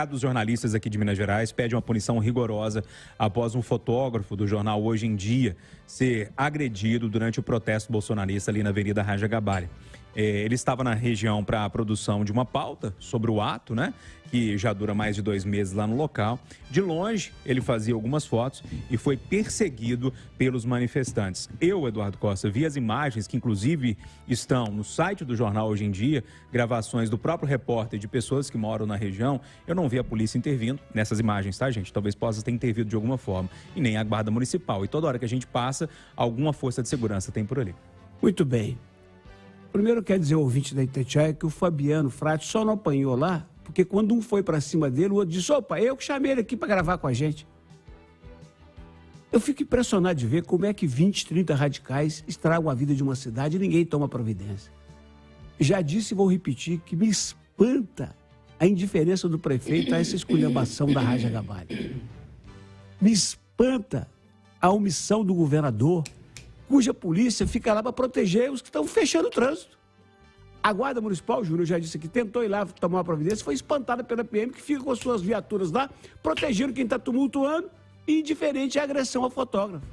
Dos jornalistas aqui de Minas Gerais pede uma punição rigorosa após um fotógrafo do jornal Hoje em Dia ser agredido durante o protesto bolsonarista ali na Avenida Raja Gabale. Ele estava na região para a produção de uma pauta sobre o ato, né? Que já dura mais de 2 meses lá no local. De longe, ele fazia algumas fotos e foi perseguido pelos manifestantes. Eu, Eduardo Costa, vi as imagens que, inclusive, estão no site do jornal Hoje em Dia, gravações do próprio repórter de pessoas que moram na região. Eu não vi a polícia intervindo nessas imagens, tá, gente? Talvez possa ter intervido de alguma forma. E nem a Guarda Municipal. E toda hora que a gente passa, alguma força de segurança tem por ali. Muito bem. Primeiro, quer dizer, o ouvinte da Itatiaia, que o Fabiano Frati só não apanhou lá, porque quando um foi para cima dele, o outro disse, opa, eu que chamei ele aqui para gravar com a gente. Eu fico impressionado de ver como é que 20, 30 radicais estragam a vida de uma cidade e ninguém toma providência. Já disse e vou repetir que me espanta a indiferença do prefeito a essa esculhambação da Raja Gabale. Me espanta a omissão do governador, cuja polícia fica lá para proteger os que estão fechando o trânsito. A Guarda Municipal, Júnior, já disse que tentou ir lá tomar uma providência, foi espantada pela PM, que fica com as suas viaturas lá, protegendo quem está tumultuando e indiferente à agressão ao fotógrafo.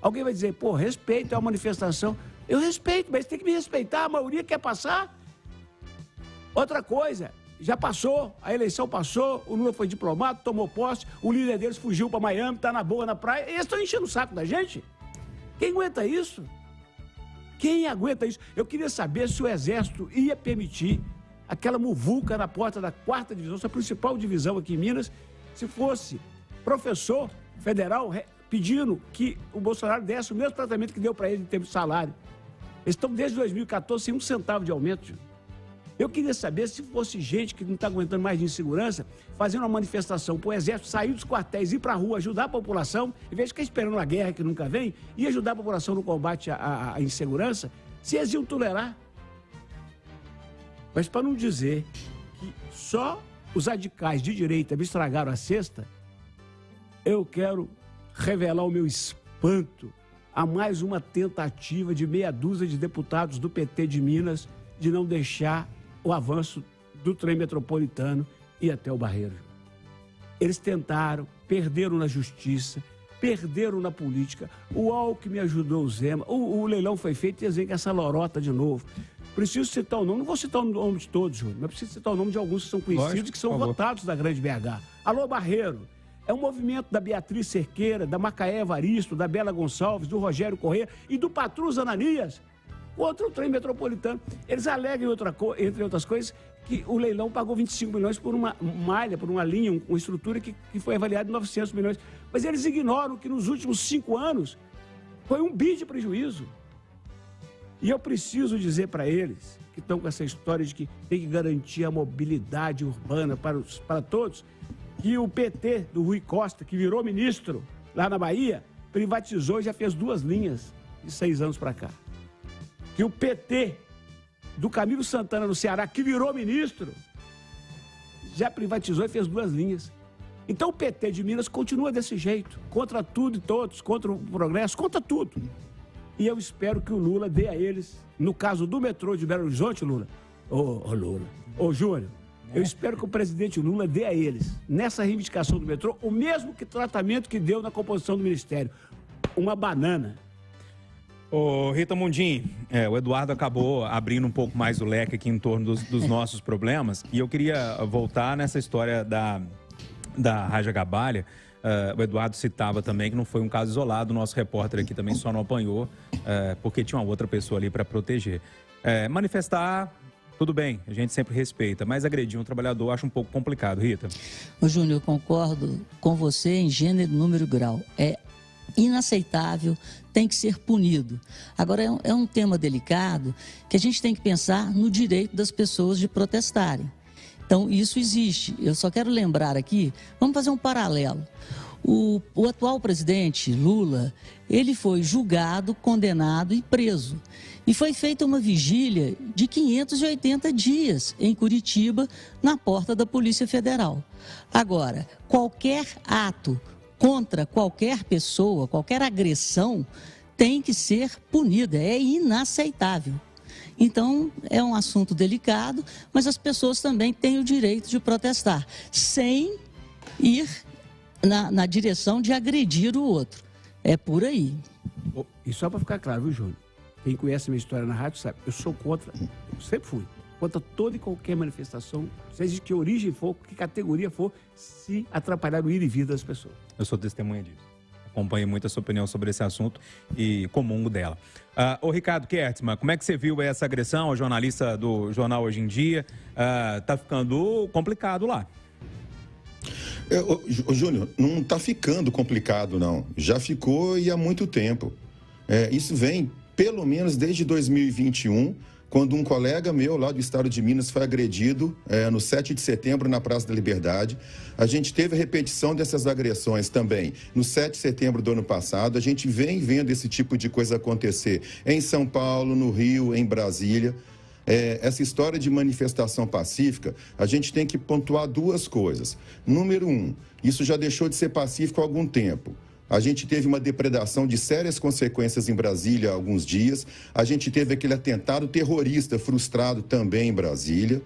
Alguém vai dizer, pô, respeito, é uma manifestação. Eu respeito, mas tem que me respeitar, a maioria quer passar. Outra coisa, já passou, a eleição passou, o Lula foi diplomado, tomou posse, o líder deles fugiu para Miami, está na boa na praia, e eles estão enchendo o saco da gente. Quem aguenta isso? Quem aguenta isso? Eu queria saber se o Exército ia permitir aquela muvuca na porta da 4ª divisão, sua principal divisão aqui em Minas, se fosse professor federal pedindo que o Bolsonaro desse o mesmo tratamento que deu para ele em termos de salário. Eles estão desde 2014 sem 1 centavo de aumento. Eu queria saber se fosse gente que não está aguentando mais de insegurança, fazendo uma manifestação para o Exército sair dos quartéis, ir para a rua, ajudar a população, em vez de ficar esperando a guerra que nunca vem, e ajudar a população no combate à insegurança, se eles iam tolerar. Mas para não dizer que só os radicais de direita me estragaram a cesta, eu quero revelar o meu espanto a mais uma tentativa de meia dúzia de deputados do PT de Minas de não deixar o avanço do trem metropolitano ir até o Barreiro. Eles tentaram, perderam na justiça, perderam na política. O Alckmin ajudou o Zema, o leilão foi feito e eles vêm com essa lorota de novo. Preciso citar o nome, não vou citar o nome de todos, Júlio, mas preciso citar o nome de alguns que são conhecidos, lógico, que são votados da Grande BH. Alô, Barreiro. É um movimento da Beatriz Cerqueira, da Macaé Evaristo, da Bela Gonçalves, do Rogério Corrêa e do Patrus Ananias contra o trem metropolitano. Eles alegam, entre outras coisas, que o leilão pagou 25 milhões por uma malha, por uma linha, uma estrutura que foi avaliada em 900 milhões. Mas eles ignoram que nos últimos 5 anos foi 1 bi de prejuízo. E eu preciso dizer para eles, que estão com essa história de que tem que garantir a mobilidade urbana para todos, que o PT do Rui Costa, que virou ministro lá na Bahia, privatizou e já fez 2 linhas de 6 anos para cá. Que o PT do Camilo Santana no Ceará, que virou ministro, já privatizou e fez 2 linhas. Então o PT de Minas continua desse jeito, contra tudo e todos, contra o progresso, contra tudo. E eu espero que o Lula dê a eles, no caso do metrô de Belo Horizonte, Lula, ô Júnior, eu espero que o presidente Lula dê a eles, nessa reivindicação do metrô, o mesmo tratamento que deu na composição do ministério, uma banana. Ô, Rita Mundim, o Eduardo acabou abrindo um pouco mais o leque aqui em torno dos nossos problemas, e eu queria voltar nessa história da Raja Gabale. O Eduardo citava também que não foi um caso isolado, o nosso repórter aqui também só não apanhou, porque tinha uma outra pessoa ali para proteger. Manifestar, tudo bem, a gente sempre respeita, mas agredir um trabalhador acho um pouco complicado, Rita. Ô Júnior, eu concordo com você em gênero, número e grau. É inaceitável, tem que ser punido. Agora, é um tema delicado que a gente tem que pensar no direito das pessoas de protestarem. Então, isso existe. Eu só quero lembrar aqui, vamos fazer um paralelo. O atual presidente, Lula, ele foi julgado, condenado e preso. E foi feita uma vigília de 580 dias em Curitiba, na porta da Polícia Federal. Agora, qualquer ato contra qualquer pessoa, qualquer agressão, tem que ser punida, é inaceitável. Então, é um assunto delicado, mas as pessoas também têm o direito de protestar, sem ir na direção de agredir o outro. É por aí. E só para ficar claro, viu, Júnior? Quem conhece a minha história na rádio sabe, eu sou contra, eu sempre fui, contra toda e qualquer manifestação, seja de que origem for, que categoria for, se atrapalhar o ir e vir das pessoas. Eu sou testemunha disso. Acompanho muito a sua opinião sobre esse assunto e comungo dela. Ô Ricardo Kertzmann, como é que você viu essa agressão ao jornalista do Jornal Hoje em Dia? Tá ficando complicado lá. Júnior, não está ficando complicado, não. Já ficou e há muito tempo. Isso vem, pelo menos, desde 2021, quando um colega meu lá do estado de Minas foi agredido no 7 de setembro na Praça da Liberdade. A gente teve a repetição dessas agressões também no 7 de setembro do ano passado. A gente vem vendo esse tipo de coisa acontecer em São Paulo, no Rio, em Brasília. Essa história de manifestação pacífica, a gente tem que pontuar duas coisas. Número 1, isso já deixou de ser pacífico há algum tempo. A gente teve uma depredação de sérias consequências em Brasília há alguns dias. A gente teve aquele atentado terrorista frustrado também em Brasília.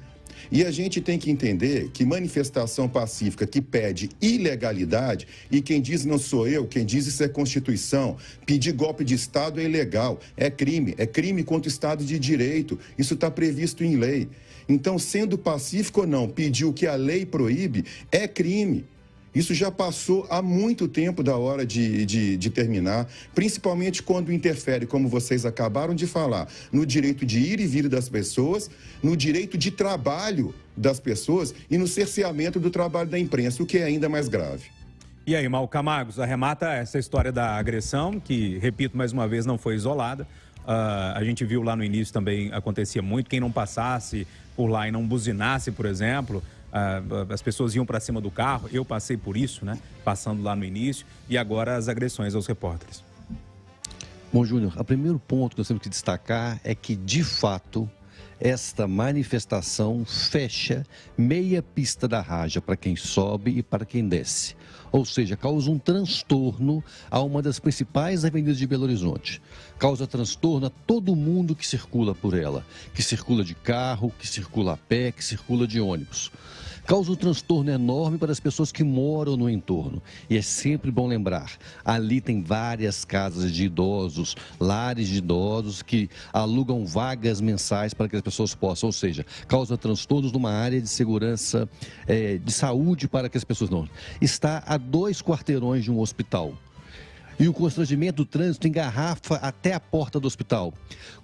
E a gente tem que entender que manifestação pacífica que pede ilegalidade, e quem diz não sou eu, quem diz isso é Constituição, pedir golpe de Estado é ilegal, é crime contra o Estado de Direito, isso está previsto em lei. Então, sendo pacífico ou não, pedir o que a lei proíbe é crime. Isso já passou há muito tempo da hora de terminar, principalmente quando interfere, como vocês acabaram de falar, no direito de ir e vir das pessoas, no direito de trabalho das pessoas e no cerceamento do trabalho da imprensa, o que é ainda mais grave. E aí, Mauro Camargos, arremata essa história da agressão, que, repito mais uma vez, não foi isolada. A gente viu lá no início também acontecia muito, quem não passasse por lá e não buzinasse, por exemplo... as pessoas iam para cima do carro, eu passei por isso, né? Passando lá no início, e agora as agressões aos repórteres. Bom, Júnior, o primeiro ponto que nós temos que destacar é que, de fato, esta manifestação fecha meia pista da Raja para quem sobe e para quem desce. Ou seja, causa um transtorno a uma das principais avenidas de Belo Horizonte. Causa transtorno a todo mundo que circula por ela, que circula de carro, que circula a pé, que circula de ônibus. Causa um transtorno enorme para as pessoas que moram no entorno. E é sempre bom lembrar, ali tem várias casas de idosos, lares de idosos que alugam vagas mensais para que as pessoas possam, ou seja, causa transtornos numa área de segurança, de saúde para que as pessoas não... Está a 2 quarteirões de um hospital. E o constrangimento do trânsito engarrafa até a porta do hospital.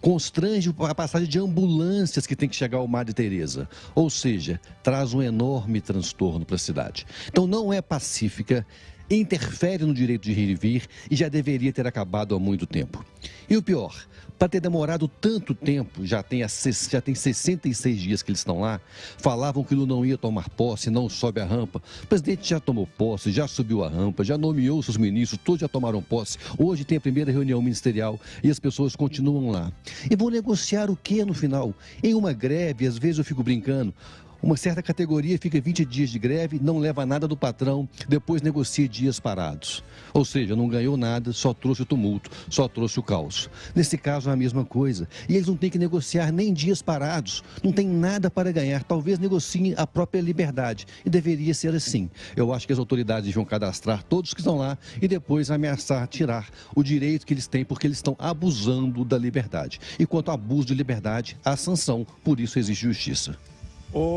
Constrange a passagem de ambulâncias que tem que chegar ao Madre Teresa. Ou seja, traz um enorme transtorno para a cidade. Então não é pacífica, interfere no direito de ir e vir e já deveria ter acabado há muito tempo. E o pior, para ter demorado tanto tempo, já tem 66 dias que eles estão lá, falavam que Lula não ia tomar posse, não sobe a rampa. O presidente já tomou posse, já subiu a rampa, já nomeou seus ministros, todos já tomaram posse. Hoje tem a primeira reunião ministerial e as pessoas continuam lá. E vão negociar o que no final? Em uma greve, às vezes eu fico brincando, uma certa categoria fica 20 dias de greve, não leva nada do patrão, depois negocia dias parados. Ou seja, não ganhou nada, só trouxe o tumulto, só trouxe o caos. Nesse caso é a mesma coisa. E eles não têm que negociar nem dias parados, não tem nada para ganhar. Talvez negociem a própria liberdade. E deveria ser assim. Eu acho que as autoridades vão cadastrar todos que estão lá e depois ameaçar tirar o direito que eles têm, porque eles estão abusando da liberdade. E quanto ao abuso de liberdade, há sanção, por isso existe justiça.